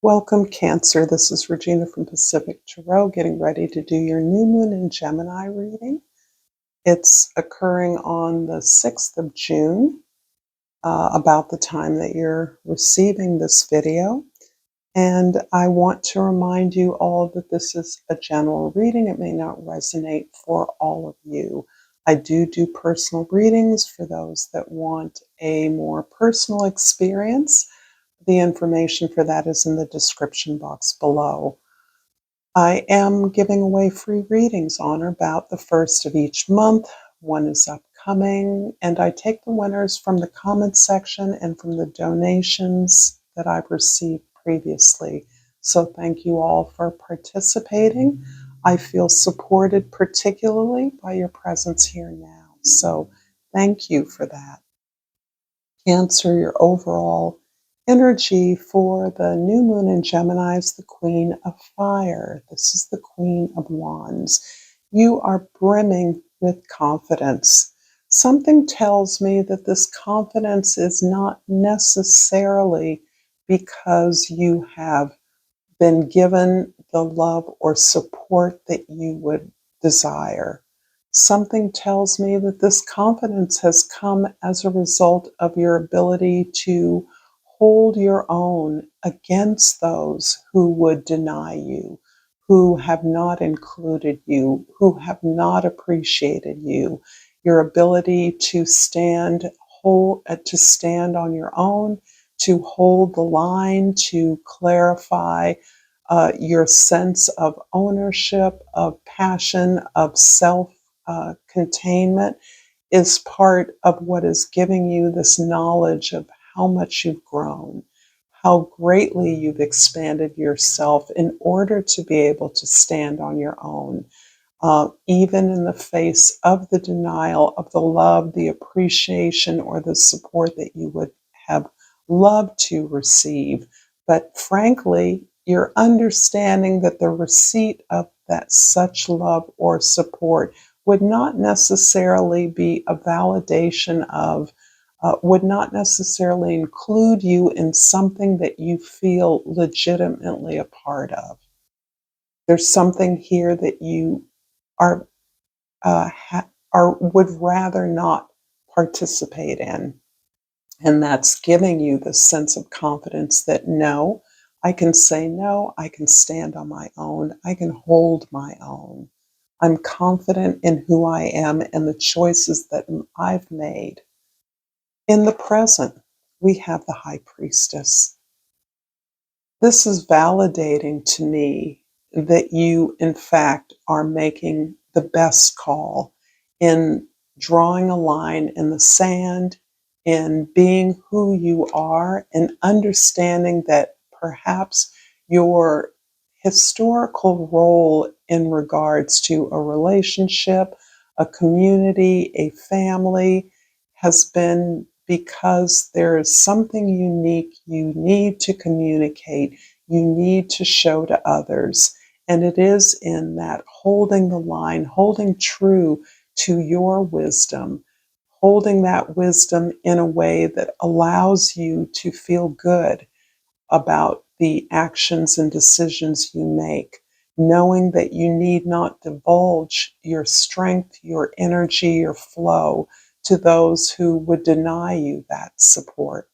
Welcome, Cancer. This is Regina from Pacific Tarot, getting ready to do your new moon in Gemini reading. It's occurring on the 6th of June, about the time that you're receiving this video. And I want to remind you all that this is a general reading. It may not resonate for all of you. I do personal readings for those that want a more personal experience. The information for that is in the description box below. I am giving away free readings on or about the first of each month. One is upcoming, and I take the winners from the comment section and from the donations that I've received previously. So thank you all for participating. I feel supported particularly by your presence here now. So thank you for that. Cancer, your overall energy for the new moon in Gemini is the Queen of Fire. This is the Queen of Wands. You are brimming with confidence. Something tells me that this confidence is not necessarily because you have been given the love or support that you would desire. Something tells me that this confidence has come as a result of your ability to hold your own against those who would deny you, who have not included you, who have not appreciated you. Your ability to stand on your own, to hold the line, to clarify your sense of ownership, of passion, of self containment is part of what is giving you this knowledge of how much you've grown, how greatly you've expanded yourself in order to be able to stand on your own. Even in the face of the denial of the love, the appreciation, or the support that you would have loved to receive. But frankly, you're understanding that the receipt of that such love or support would not necessarily be a validation of, would not necessarily include you in something that you feel legitimately a part of. There's something here that you are would rather not participate in. And that's giving you the sense of confidence that no, I can say no, I can stand on my own, I can hold my own. I'm confident in who I am and the choices that I've made. In the present, we have the High Priestess. This is validating to me that you, in fact, are making the best call in drawing a line in the sand, in being who you are, and understanding that perhaps your historical role in regards to a relationship, a community, a family has been because there is something unique you need to communicate, you need to show to others. And it is in that holding the line, holding true to your wisdom, holding that wisdom in a way that allows you to feel good about the actions and decisions you make, knowing that you need not divulge your strength, your energy, your flow to those who would deny you that support.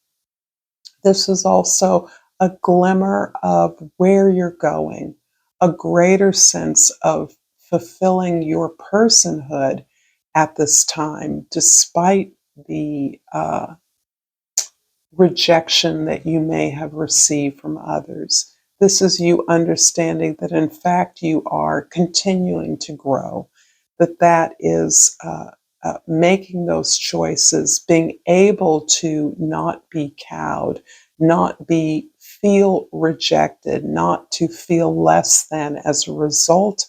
This is also a glimmer of where you're going, a greater sense of fulfilling your personhood at this time, despite the rejection that you may have received from others. This is you understanding that in fact you are continuing to grow, that is making those choices, being able to not be cowed, not be feel rejected, not to feel less than as a result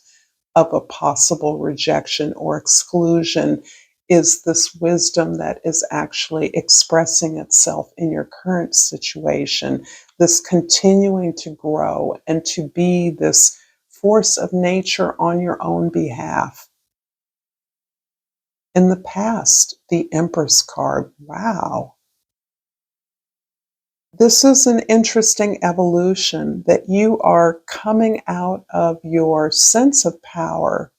of a possible rejection or exclusion is this wisdom that is actually expressing itself in your current situation, this continuing to grow and to be this force of nature on your own behalf. In the past, the Empress card, wow. This is an interesting evolution that you are coming out of your sense of power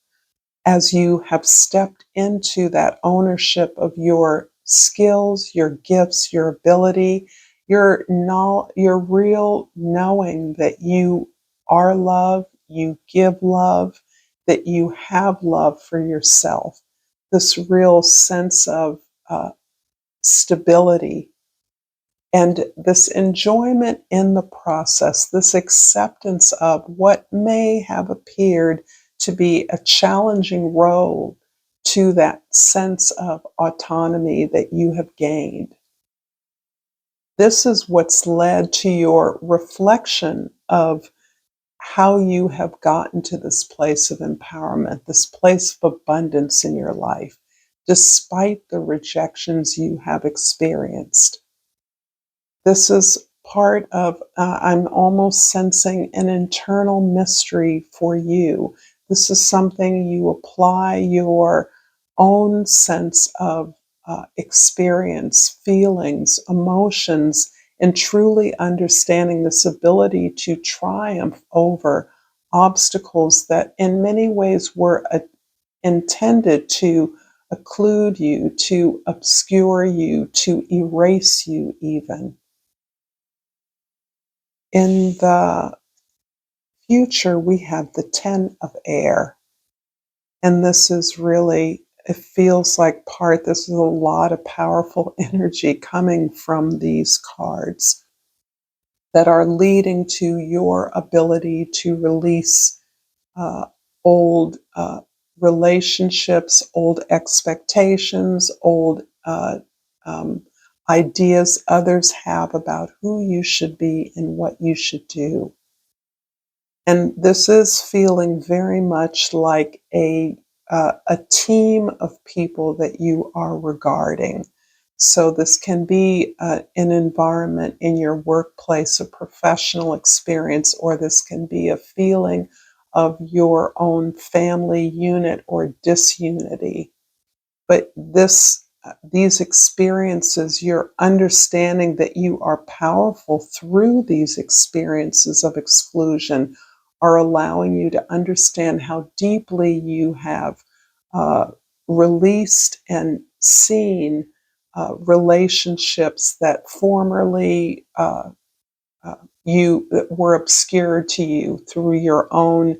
as you have stepped into that ownership of your skills, your gifts, your ability, your real knowing that you are love, you give love, that you have love for yourself. This real sense of stability and this enjoyment in the process, this acceptance of what may have appeared to be a challenging road to that sense of autonomy that you have gained. This is what's led to your reflection of how you have gotten to this place of empowerment, this place of abundance in your life, despite the rejections you have experienced. This is part of, I'm almost sensing an internal mystery for you. This is something you apply your own sense of experience, feelings, emotions, and truly understanding this ability to triumph over obstacles that in many ways were intended to occlude you, to obscure you, to erase you even. In the future, we have the 10 of air. And this is really, it feels like this is a lot of powerful energy coming from these cards that are leading to your ability to release uh, old relationships, old expectations, old um, ideas others have about who you should be and what you should do. And this is feeling very much like a team of people that you are regarding. So this can be an environment in your workplace, a professional experience, or this can be a feeling of your own family unit or disunity. But these experiences, your understanding that you are powerful through these experiences of exclusion, are allowing you to understand how deeply you have uh, released and seen relationships that formerly uh, you were obscured to you through your own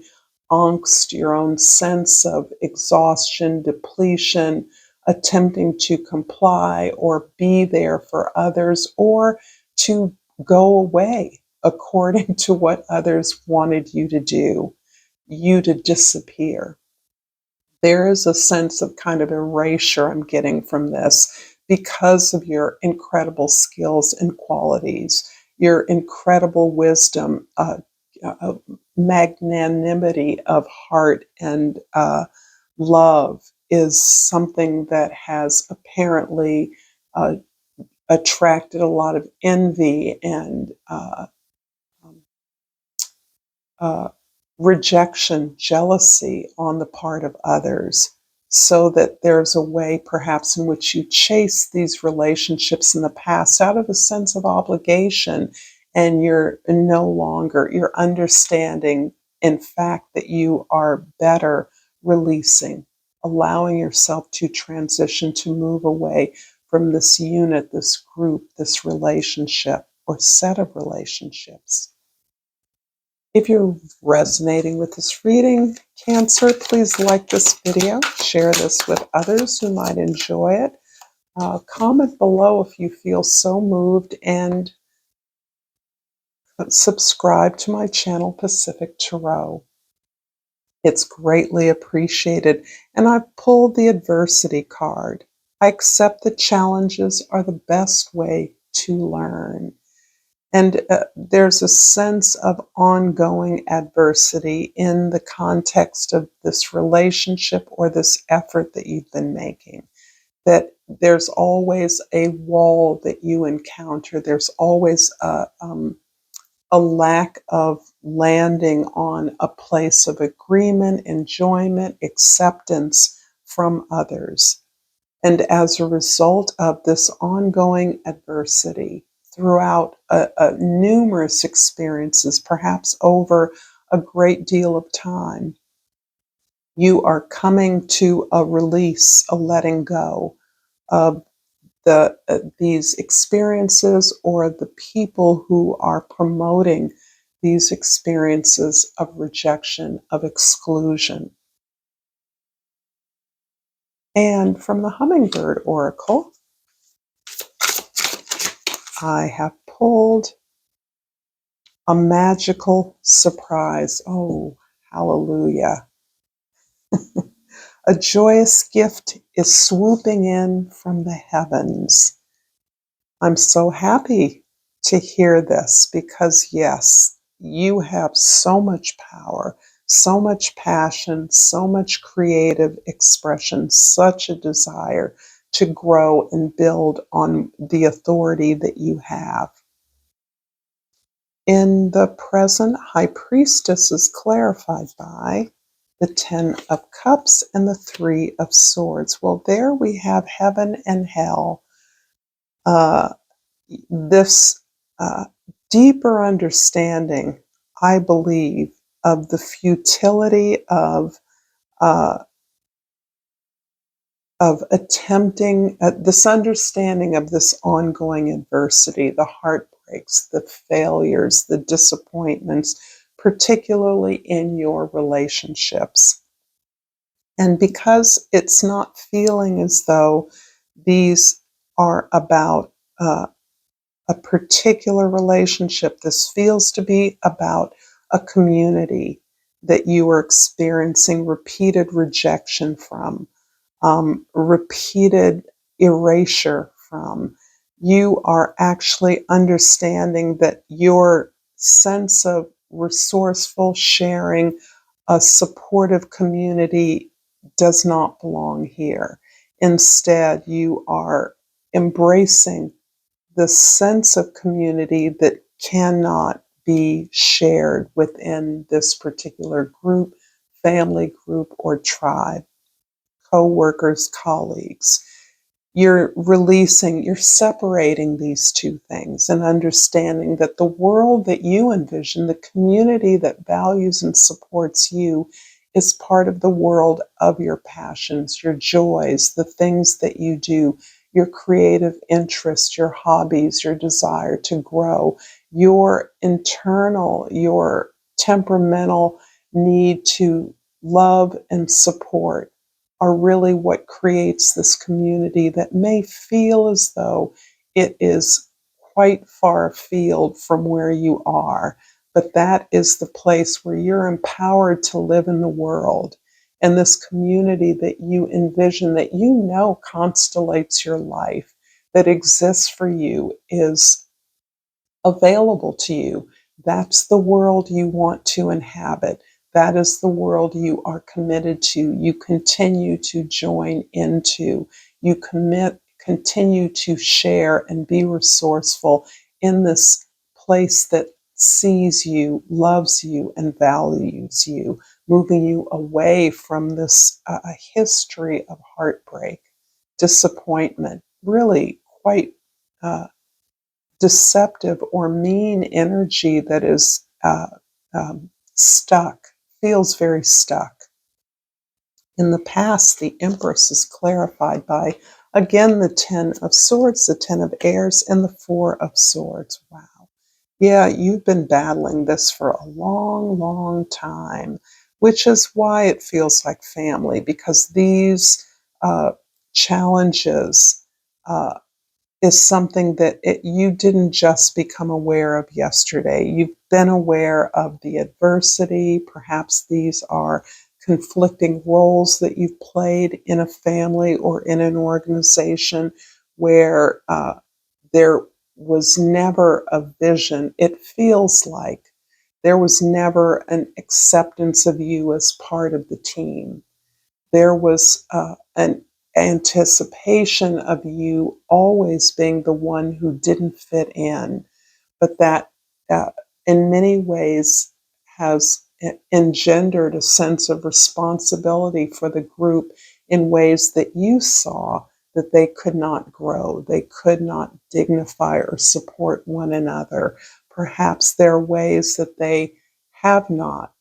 angst, your own sense of exhaustion, depletion, attempting to comply or be there for others or to go away according to what others wanted you to do, you to disappear. There is a sense of kind of erasure I'm getting from this because of your incredible skills and qualities, your incredible wisdom, uh, magnanimity of heart, and love is something that has apparently uh, attracted a lot of envy and um, uh, rejection, jealousy on the part of others, so that there's a way perhaps in which you chase these relationships in the past out of a sense of obligation, and you're understanding, in fact, that you are better releasing, allowing yourself to transition, to move away from this unit, this group, this relationship, or set of relationships. If you're resonating with this reading, Cancer, please like this video, share this with others who might enjoy it. Comment below if you feel so moved, and subscribe to my channel, Pacific Tarot. It's greatly appreciated. And I've pulled the adversity card. I accept that challenges are the best way to learn. And there's a sense of ongoing adversity in the context of this relationship or this effort that you've been making. That there's always a wall that you encounter. There's always a lack of landing on a place of agreement, enjoyment, acceptance from others. And as a result of this ongoing adversity, throughout numerous experiences, perhaps over a great deal of time. You are coming to a release, a letting go of these experiences or the people who are promoting these experiences of rejection, of exclusion. And from the Hummingbird Oracle, I have pulled a magical surprise. Oh, hallelujah. A joyous gift is swooping in from the heavens. I'm so happy to hear this because, yes, you have so much power, so much passion, so much creative expression, such a desire to grow and build on the authority that you have. In the present, High Priestess is clarified by the Ten of Cups and the Three of Swords. Well, there we have heaven and hell. This deeper understanding, I believe, of the futility uh, of attempting this understanding of this ongoing adversity, the heartbreaks, the failures, the disappointments, particularly in your relationships. And because it's not feeling as though these are about a particular relationship, this feels to be about a community that you are experiencing repeated rejection from, repeated erasure from. You are actually understanding that your sense of resourceful sharing, a supportive community does not belong here. Instead, you are embracing the sense of community that cannot be shared within this particular group, family group, or tribe, co-workers, colleagues. You're separating these two things and understanding that the world that you envision, the community that values and supports you, is part of the world of your passions, your joys, the things that you do, your creative interests, your hobbies, your desire to grow, your internal, your temperamental need to love and support are really what creates this community that may feel as though it is quite far afield from where you are. But that is the place where you're empowered to live in the world. And this community that you envision, that you know constellates your life, that exists for you, is available to you. That's the world you want to inhabit. That is the world you are committed to. You continue to join into. You continue to share and be resourceful in this place that sees you, loves you, and values you, moving you away from this history of heartbreak, disappointment, really quite deceptive or mean energy that is stuck, feels very stuck. In the past, the Empress is clarified by, again, the Ten of Swords, the Ten of Airs, and the Four of Swords. Wow. Yeah, you've been battling this for a long, long time, which is why it feels like family, because these challenges is something that you didn't just become aware of yesterday. You've been aware of the adversity. Perhaps these are conflicting roles that you've played in a family or in an organization where there was never a vision. It feels like there was never an acceptance of you as part of the team. There was an anticipation of you always being the one who didn't fit in, but that uh, in many ways has engendered a sense of responsibility for the group in ways that you saw that they could not grow, they could not dignify or support one another. Perhaps there are ways that they have not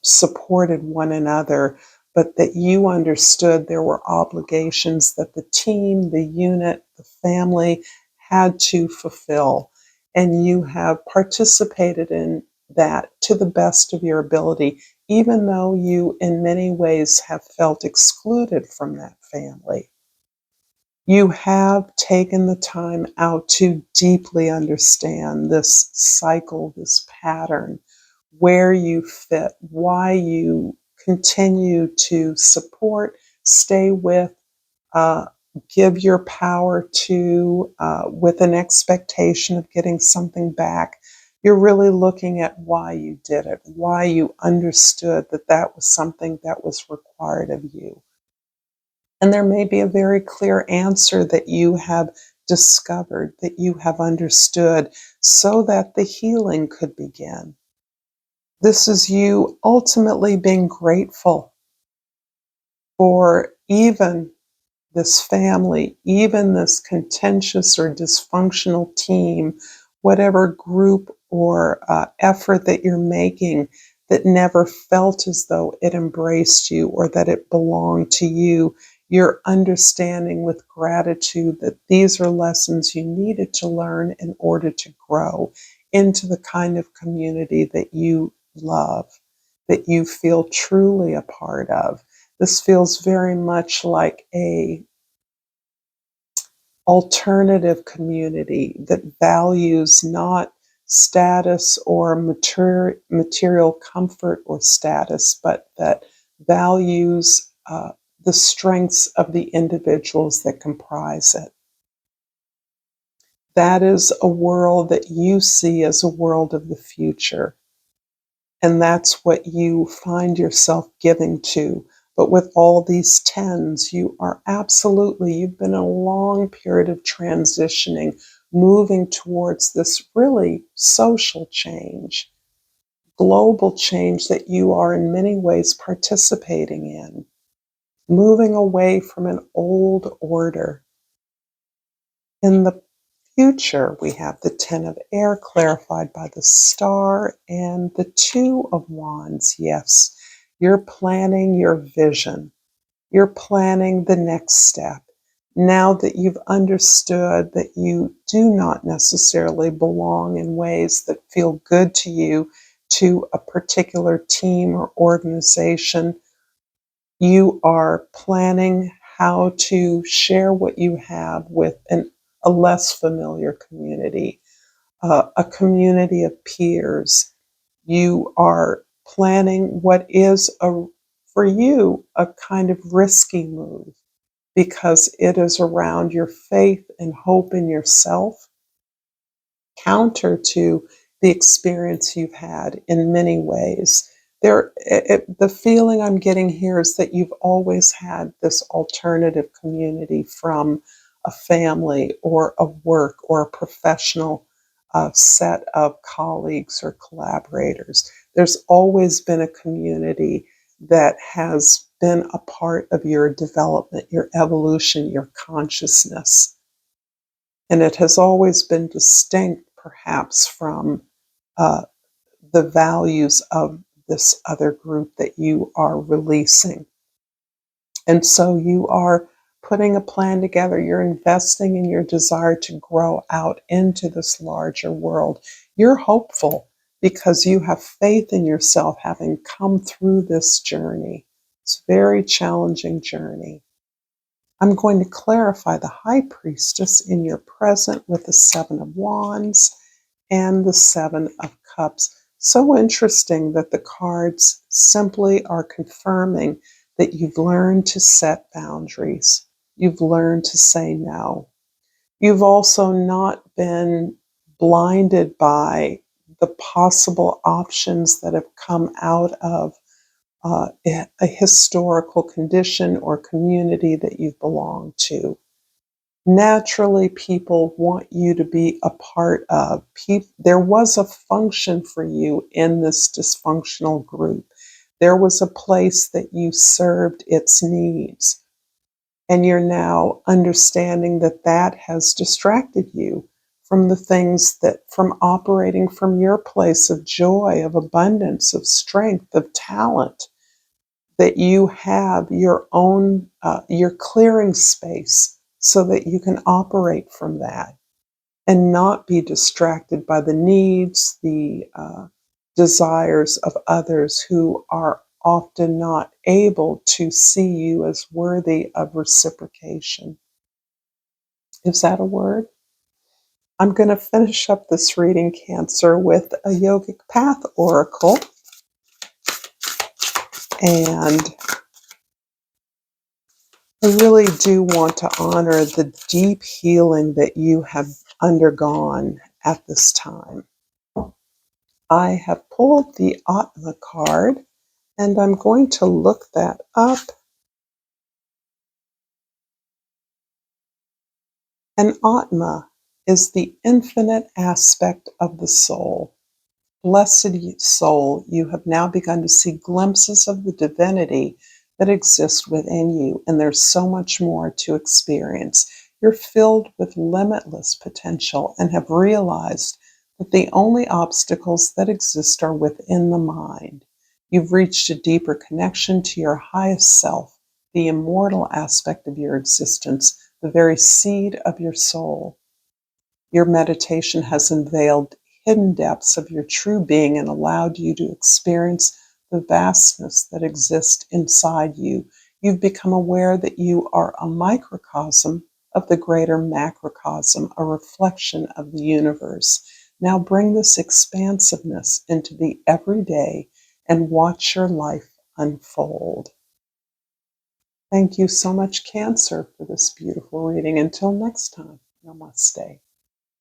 supported one another, but that you understood there were obligations that the team, the unit, the family had to fulfill. And you have participated in that to the best of your ability, even though you, in many ways, have felt excluded from that family. You have taken the time out to deeply understand this cycle, this pattern, where you fit, why you continue to support, stay with, uh, give your power to, with an expectation of getting something back. You're really looking at why you did it, why you understood that that was something that was required of you. And there may be a very clear answer that you have discovered, that you have understood, so that the healing could begin. This is you ultimately being grateful for even this family, even this contentious or dysfunctional team, whatever group or effort that you're making that never felt as though it embraced you or that it belonged to you. You're understanding with gratitude that these are lessons you needed to learn in order to grow into the kind of community that you love, that you feel truly a part of. This feels very much like a alternative community that values not status or material comfort or status, but that values the strengths of the individuals that comprise it. That is a world that you see as a world of the future. And that's what you find yourself giving to. But with all these tens, you are absolutely, you've been in a long period of transitioning, moving towards this really social change, global change that you are in many ways participating in, moving away from an old order. In the future, we have the Ten of Air clarified by the Star and the Two of Wands. Yes, you're planning your vision. You're planning the next step. Now that you've understood that you do not necessarily belong in ways that feel good to you to a particular team or organization, you are planning how to share what you have with a less familiar community, a community of peers. You are planning what is, for you, a kind of risky move because it is around your faith and hope in yourself, counter to the experience you've had in many ways. The feeling I'm getting here is that you've always had this alternative community from a family or a work or a professional set of colleagues or collaborators. There's always been a community that has been a part of your development, your evolution, your consciousness. And it has always been distinct, perhaps, from uh, the values of this other group that you are releasing. And so you are putting a plan together. You're investing in your desire to grow out into this larger world. You're hopeful because you have faith in yourself, having come through this journey. It's a very challenging journey. I'm going to clarify the High Priestess in your present with the Seven of Wands and the Seven of Cups. So interesting that the cards simply are confirming that you've learned to set boundaries. You've learned to say no. You've also not been blinded by the possible options that have come out of a historical condition or community that you've belonged to. Naturally, people want you to be a part of. There was a function for you in this dysfunctional group. There was a place that you served its needs. And you're now understanding that that has distracted you from the things that, from operating from your place of joy, of abundance, of strength, of talent, that you have your own, you're clearing space so that you can operate from that and not be distracted by the needs, the desires of others who are often not able to see you as worthy of reciprocation. Is that a word? I'm going to finish up this reading, Cancer, with a yogic path oracle. And I really do want to honor the deep healing that you have undergone at this time. I have pulled the Atma card, and I'm going to look that up. And Atma is the infinite aspect of the soul. Blessed soul, you have now begun to see glimpses of the divinity that exists within you, and there's so much more to experience. You're filled with limitless potential and have realized that the only obstacles that exist are within the mind. You've reached a deeper connection to your highest self, the immortal aspect of your existence, the very seed of your soul. Your meditation has unveiled hidden depths of your true being and allowed you to experience the vastness that exists inside you. You've become aware that you are a microcosm of the greater macrocosm, a reflection of the universe. Now bring this expansiveness into the everyday and watch your life unfold. Thank you so much, Cancer, for this beautiful reading. Until next time, namaste.